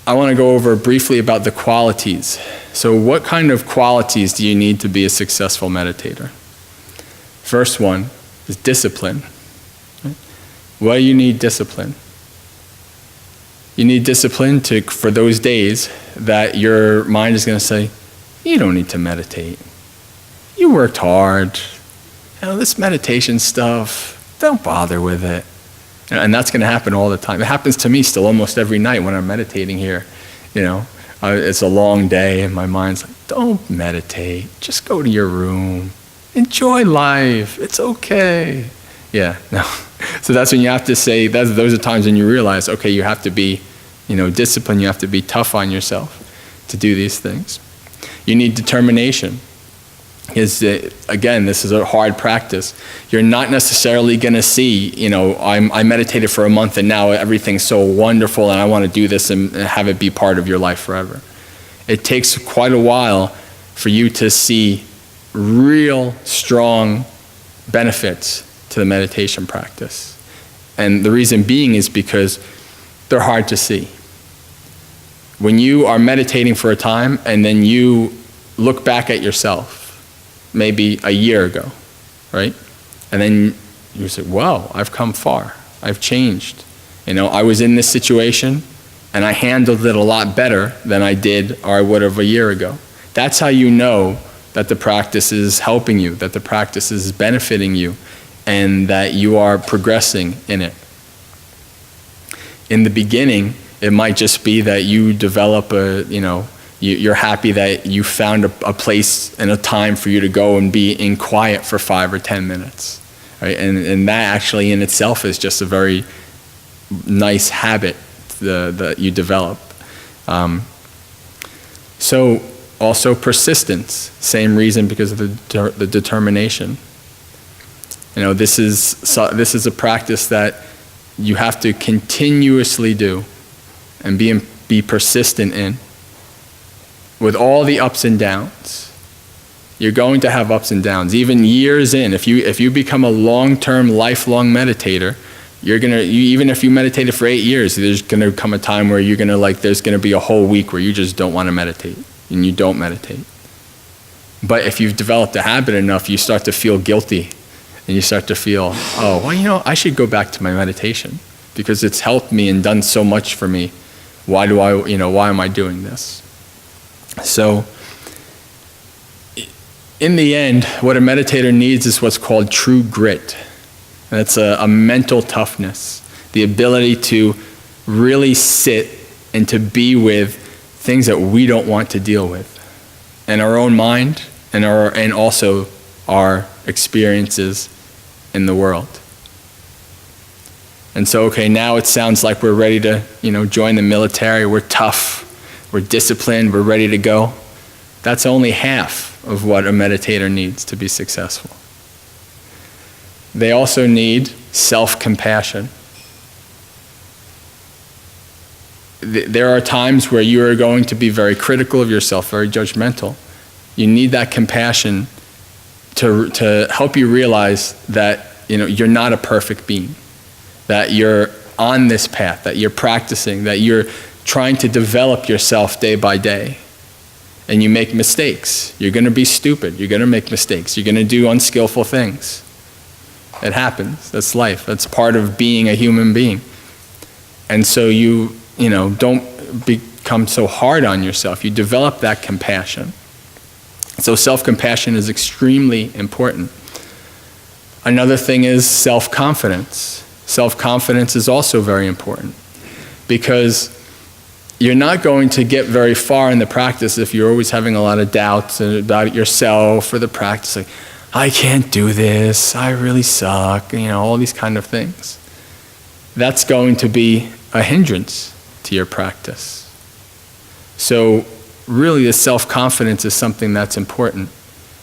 I want to go over briefly about the qualities. So what kind of qualities do you need to be a successful meditator? First one is discipline. Why do you need discipline? You need discipline for those days that your mind is going to say, you don't need to meditate. You worked hard. This meditation stuff, don't bother with it. And that's going to happen all the time. It happens to me still almost every night when I'm meditating here. It's a long day and my mind's like, don't meditate. Just go to your room. Enjoy life. It's okay. Yeah, no. So that's when you have to say, those are times when you realize, okay, you have to be, disciplined. You have to be tough on yourself to do these things. You need determination. Again, this is a hard practice. You're not necessarily going to see, I meditated for a month and now everything's so wonderful and I want to do this and have it be part of your life forever. It takes quite a while for you to see real strong benefits to the meditation practice. And the reason being is because they're hard to see. When you are meditating for a time and then you look back at yourself, maybe a year ago, right? And then you say, wow, I've come far. I've changed. I was in this situation and I handled it a lot better than I did or I would have a year ago. That's how you know that the practice is helping you, that the practice is benefiting you, and that you are progressing in it. In the beginning, it might just be that you develop you're happy that you found a place and a time for you to go and be in quiet for 5 or 10 minutes, right? And that actually in itself is just a very nice habit that you develop. So also persistence, same reason, because of the determination. This is a practice that you have to continuously do and be persistent in. With all the ups and downs, you're going to have ups and downs. Even years in, if you become a long-term, lifelong meditator, even if you meditated for 8 years, there's going to come a time where there's going to be a whole week where you just don't want to meditate and you don't meditate. But if you've developed a habit enough, you start to feel guilty and you start to feel, I should go back to my meditation because it's helped me and done so much for me. Why am I doing this? So, in the end, what a meditator needs is what's called true grit. That's a mental toughness, the ability to really sit and to be with things that we don't want to deal with, in our own mind and also our experiences in the world. And so, okay, now it sounds like we're ready to, join the military. We're tough. We're disciplined, we're ready to go. That's only half of what a meditator needs to be successful. They also need self-compassion. There are times where you are going to be very critical of yourself, very judgmental. You need that compassion to help you realize that you're not a perfect being, that you're on this path, that you're practicing, that you're trying to develop yourself day by day. And you make mistakes. You're going to be stupid. You're going to make mistakes. You're going to do unskillful things. It happens. That's life. That's part of being a human being. And so you don't become so hard on yourself. You develop that compassion. So self-compassion is extremely important. Another thing is self-confidence. Self-confidence is also very important because you're not going to get very far in the practice if you're always having a lot of doubts about yourself or the practice. Like, I can't do this, I really suck, all these kind of things. That's going to be a hindrance to your practice. So really the self-confidence is something that's important,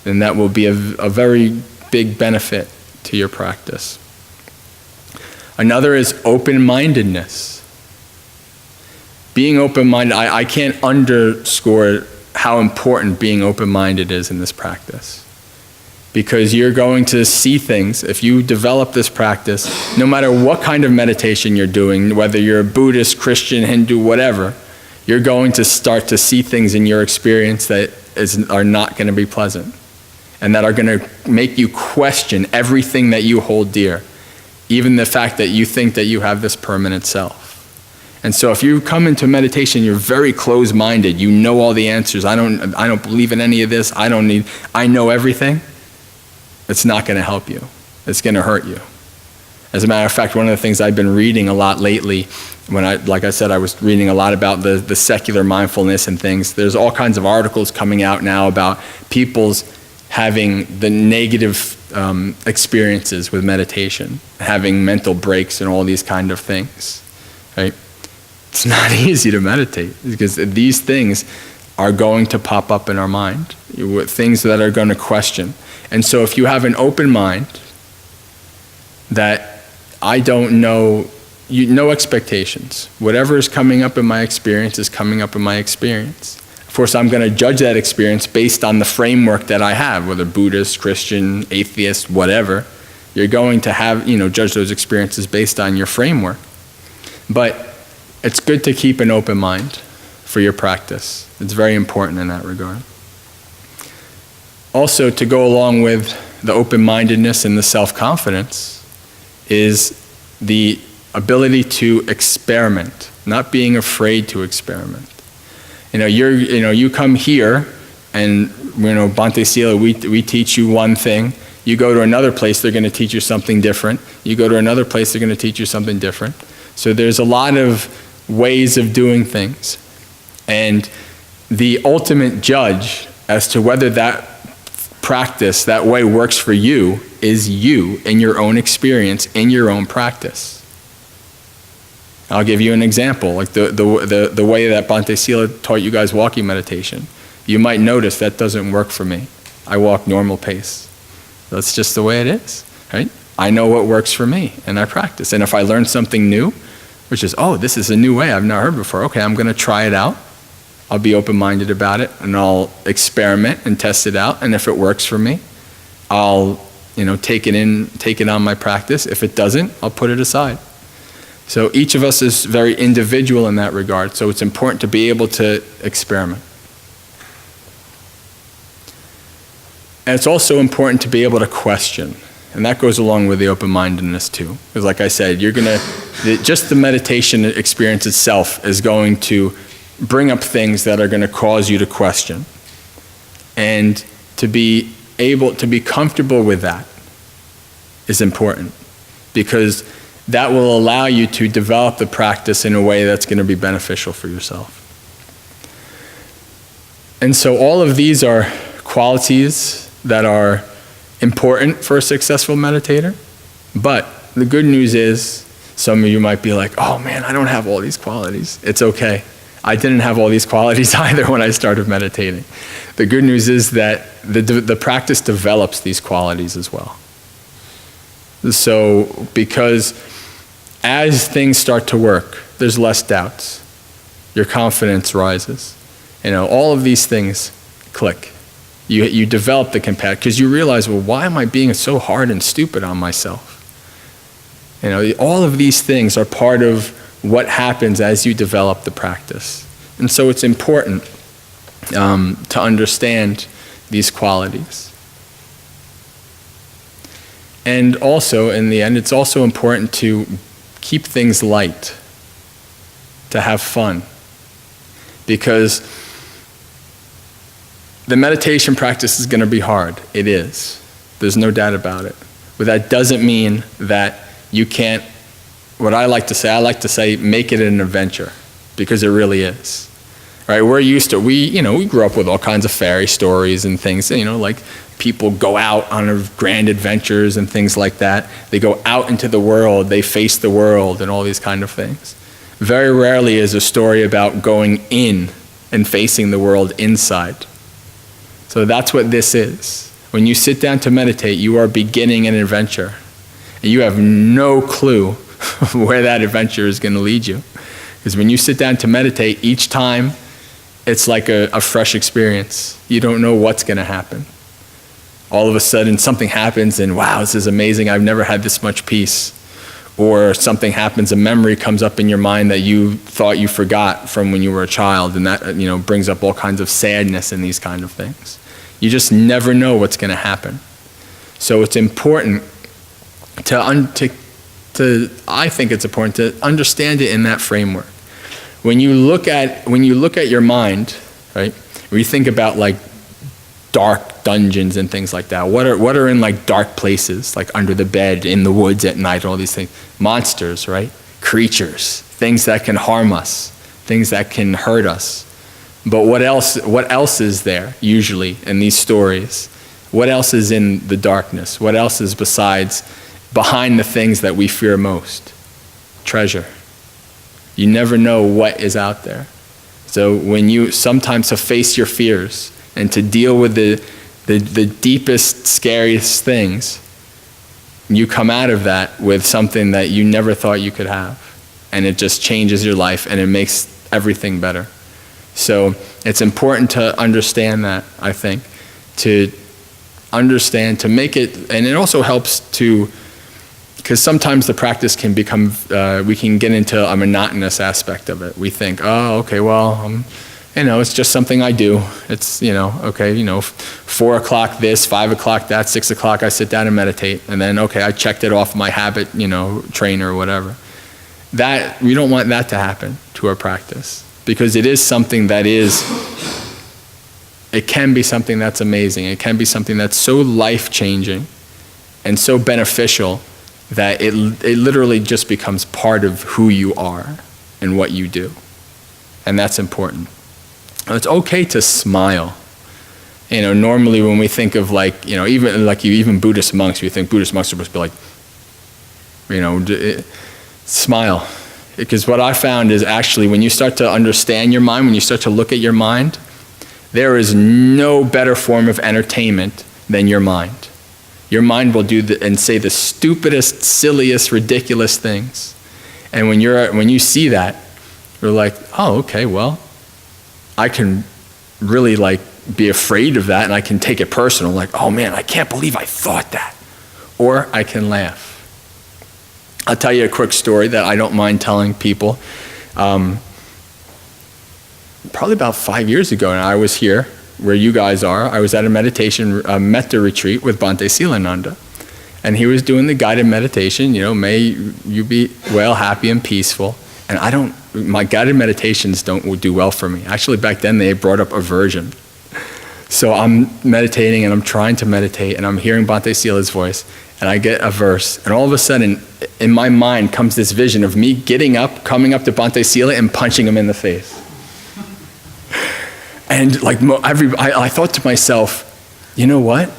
and that will be a very big benefit to your practice. Another is open-mindedness. Being open-minded, I can't underscore how important being open-minded is in this practice. Because you're going to see things, if you develop this practice, no matter what kind of meditation you're doing, whether you're a Buddhist, Christian, Hindu, whatever, you're going to start to see things in your experience that are not going to be pleasant and that are going to make you question everything that you hold dear, even the fact that you think that you have this permanent self. And so if you come into meditation, you're very closed-minded. You know all the answers. I don't believe in any of this. I know everything. It's not going to help you. It's going to hurt you. As a matter of fact, one of the things I've been reading a lot lately, like I said, I was reading a lot about the secular mindfulness and things. There's all kinds of articles coming out now about people's having the negative experiences with meditation, having mental breaks and all these kind of things, right? It's not easy to meditate because these things are going to pop up in our mind, things that are going to question. And so if you have an open mind that I don't know, no expectations. Whatever is coming up in my experience is coming up in my experience. Of course, I'm going to judge that experience based on the framework that I have, whether Buddhist, Christian, atheist, whatever. You're going to have, judge those experiences based on your framework. But it's good to keep an open mind for your practice. It's very important in that regard. Also, to go along with the open-mindedness and the self-confidence is the ability to experiment, not being afraid to experiment. You come here and, Bhante Sila, we teach you one thing. You go to another place, they're going to teach you something different. You go to another place, they're going to teach you something different. So there's a lot of ways of doing things. And the ultimate judge as to whether that practice, that way works for you, is you in your own experience, in your own practice. I'll give you an example, like the way that Bhante Sila taught you guys walking meditation. You might notice that doesn't work for me. I walk normal pace. That's just the way it is, right? I know what works for me, and I practice. And if I learn something new, which is, this is a new way I've never heard before, okay, I'm going to try it out. I'll be open-minded about it, and I'll experiment and test it out. And if it works for me, I'll take it on my practice. If it doesn't, I'll put it aside. So each of us is very individual in that regard. So it's important to be able to experiment. And it's also important to be able to question. And that goes along with the open-mindedness too. Because like I said, just the meditation experience itself is going to bring up things that are going to cause you to question. And to be able to be comfortable with that is important, because that will allow you to develop the practice in a way that's going to be beneficial for yourself. And so all of these are qualities that are important for a successful meditator. But the good news is, some of you might be like, oh man, I don't have all these qualities. It's okay. I didn't have all these qualities either when I started meditating. The good news is that the practice develops these qualities as well. So, because as things start to work, there's less doubts. Your confidence rises. All of these things click. You develop the compassion, because you realize, well, why am I being so hard and stupid on myself? All of these things are part of what happens as you develop the practice. And so it's important to understand these qualities. And also, in the end, it's also important to keep things light, to have fun. Because the meditation practice is going to be hard. It is. There's no doubt about it. But that doesn't mean that you can't, what I like to say, make it an adventure, because it really is. Right? We're used to, we grew up with all kinds of fairy stories and things, like people go out on grand adventures and things like that. They go out into the world, they face the world and all these kind of things. Very rarely is a story about going in and facing the world inside. So that's what this is. When you sit down to meditate, you are beginning an adventure. And you have no clue where that adventure is going to lead you. Because when you sit down to meditate, each time it's like a fresh experience. You don't know what's going to happen. All of a sudden something happens and wow, this is amazing. I've never had this much peace. or something happens, a memory comes up in your mind that you thought you forgot from when you were a child, and that brings up all kinds of sadness and these kind of things. You just never know what's going to happen. So it's important I think it's important to understand it in that framework. When you look at your mind, right, when you think about like dark dungeons and things like that, what are in like dark places, like under the bed, in the woods at night, all these things? Monsters, right? Creatures, things that can harm us, things that can hurt us. But what else is there usually in these stories? What else is in the darkness? What else is behind the things that we fear most? Treasure. You never know what is out there. So when you sometimes to face your fears and to deal with the deepest, scariest things, you come out of that with something that you never thought you could have. And it just changes your life and it makes everything better. So it's important to understand that, I think, to understand, to make it, and it also helps to, because sometimes the practice can become, we can get into a monotonous aspect of it. We think, oh, okay, well, it's just something I do. It's, 4 o'clock this, 5 o'clock that, 6 o'clock I sit down and meditate. And then, okay, I checked it off my habit, trainer or whatever. That, we don't want that to happen to our practice. Because it is something that it can be something that's amazing. It can be something that's so life-changing and so beneficial that it literally just becomes part of who you are and what you do. And that's important. It's okay to smile. Normally when we think of even Buddhist monks, we think Buddhist monks are supposed to be like, smile. Because what I found is actually when you start to understand your mind, when you start to look at your mind, there is no better form of entertainment than your mind. Your mind will do and say the stupidest, silliest, ridiculous things. And when you see that, you're like, oh, okay, well, I can really be afraid of that and I can take it personal, like, oh man, I can't believe I thought that. Or I can laugh. I'll tell you a quick story that I don't mind telling people. Probably about 5 years ago, and I was here where you guys are. I was at a metta retreat with Bhante Silananda. And he was doing the guided meditation, may you be well, happy, and peaceful. And my guided meditations don't do well for me. Actually, back then they brought up aversion. So I'm meditating and I'm trying to meditate and I'm hearing Bhante Sila's voice and I get a verse. And all of a sudden, in my mind comes this vision of me getting up, coming up to Bhante Sila and punching him in the face. And I thought to myself, you know what?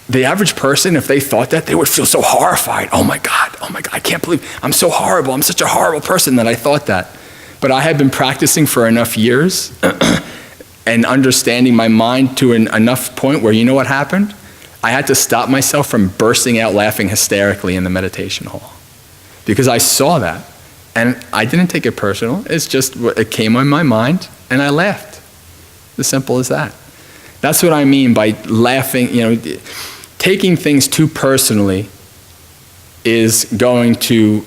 The average person, if they thought that, they would feel so horrified. Oh my God, I can't believe, I'm so horrible. I'm such a horrible person that I thought that. But I had been practicing for enough years and understanding my mind to enough point where you know what happened? I had to stop myself from bursting out laughing hysterically in the meditation hall. Because I saw that. And I didn't take it personal. It's just, it came on my mind and I laughed. As simple as that. That's what I mean by laughing, taking things too personally is going to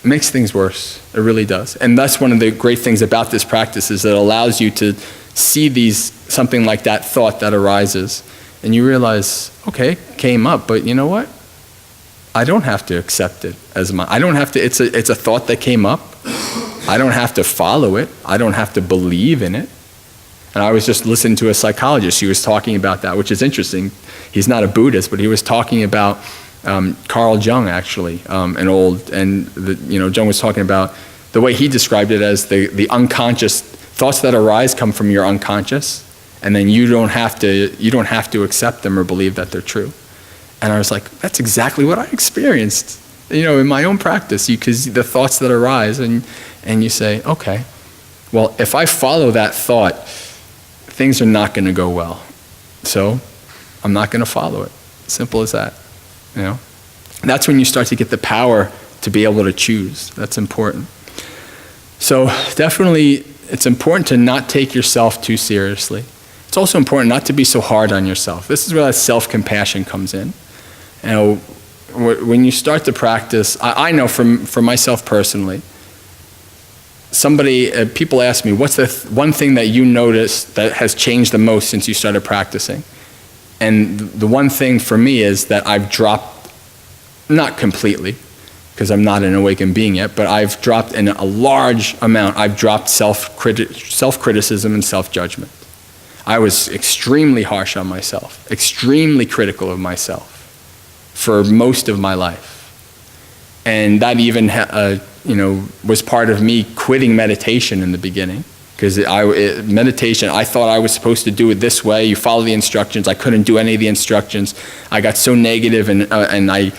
makes things worse. It really does. And that's one of the great things about this practice is that it allows you to see something like that thought that arises. And you realize, okay, it came up, but you know what? I don't have to accept it as I don't have to, it's a thought that came up. I don't have to follow it. I don't have to believe in it. And I was just listening to a psychologist. He was talking about that, which is interesting. He's not a Buddhist, but he was talking about Carl Jung, actually, Jung was talking about the way he described it as the unconscious thoughts that arise come from your unconscious, and then you don't have to accept them or believe that they're true. And I was like, that's exactly what I experienced, in my own practice, because the thoughts that arise, and you say, okay, well, if I follow that thought, things are not going to go well. So I'm not going to follow it. Simple as that. That's when you start to get the power to be able to choose. That's important. So definitely, it's important to not take yourself too seriously. It's also important not to be so hard on yourself. This is where that self-compassion comes in. when you start to practice, I know for myself personally, people ask me, what's the one thing that you notice that has changed the most since you started practicing? And the one thing for me is that I've dropped, not completely, because I'm not an awakened being yet, but I've dropped in a large amount, I've dropped self-criticism and self-judgment. I was extremely harsh on myself, extremely critical of myself for most of my life. And that even was part of me quitting meditation in the beginning. Because meditation, I thought I was supposed to do it this way. You follow the instructions. I couldn't do any of the instructions. I got so negative and I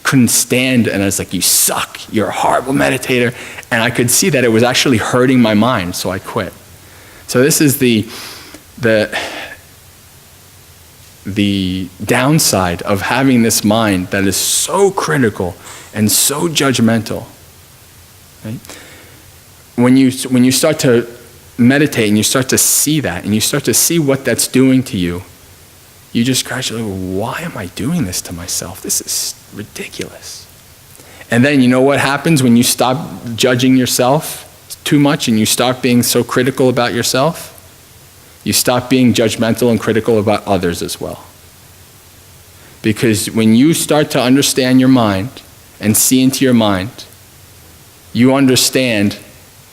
couldn't stand. And I was like, you suck. You're a horrible meditator. And I could see that it was actually hurting my mind, so I quit. So this is the downside of having this mind that is so critical and so judgmental. Right? When you start to meditate and you start to see that and you start to see what that's doing to you, you just gradually, why am I doing this to myself? This is ridiculous. And then you know what happens when you stop judging yourself too much and you stop being so critical about yourself? You stop being judgmental and critical about others as well. Because when you start to understand your mind and see into your mind, you understand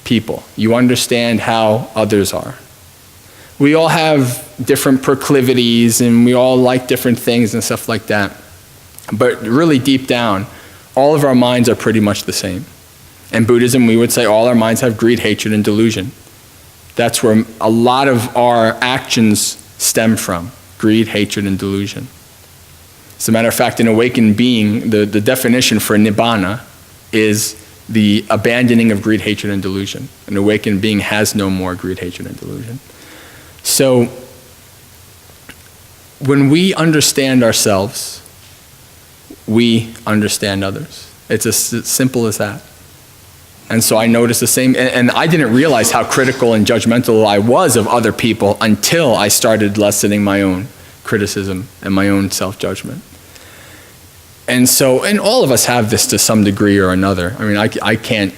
people. You understand how others are. We all have different proclivities and we all like different things and stuff like that. But really deep down, all of our minds are pretty much the same. In Buddhism, we would say all our minds have greed, hatred, and delusion. That's where a lot of our actions stem from, greed, hatred, and delusion. As a matter of fact, an awakened being, the definition for nibbana is the abandoning of greed, hatred, and delusion. An awakened being has no more greed, hatred, and delusion. So, when we understand ourselves, we understand others. It's as simple as that. And so I noticed the same, and I didn't realize how critical and judgmental I was of other people until I started lessening my own criticism and my own self-judgment. And so, and all of us have this to some degree or another. I mean, I can't,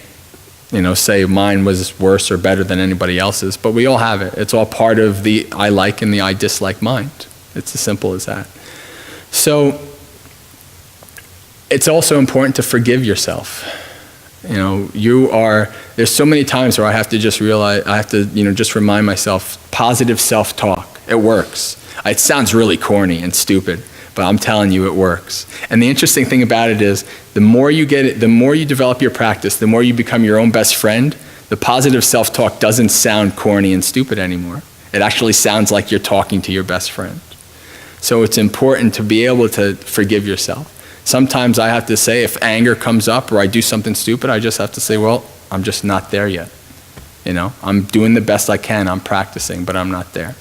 say mine was worse or better than anybody else's, but we all have it. It's all part of the I like and the I dislike mind. It's as simple as that. So, it's also important to forgive yourself. There's so many times where I have to just realize, just remind myself, positive self-talk, it works. It sounds really corny and stupid, but I'm telling you it works. And the interesting thing about it is, the more you get it, the more you develop your practice, the more you become your own best friend, the positive self-talk doesn't sound corny and stupid anymore. It actually sounds like you're talking to your best friend. So it's important to be able to forgive yourself. Sometimes I have to say, if anger comes up or I do something stupid, I just have to say, well, I'm just not there yet. I'm doing the best I can, I'm practicing, but I'm not there.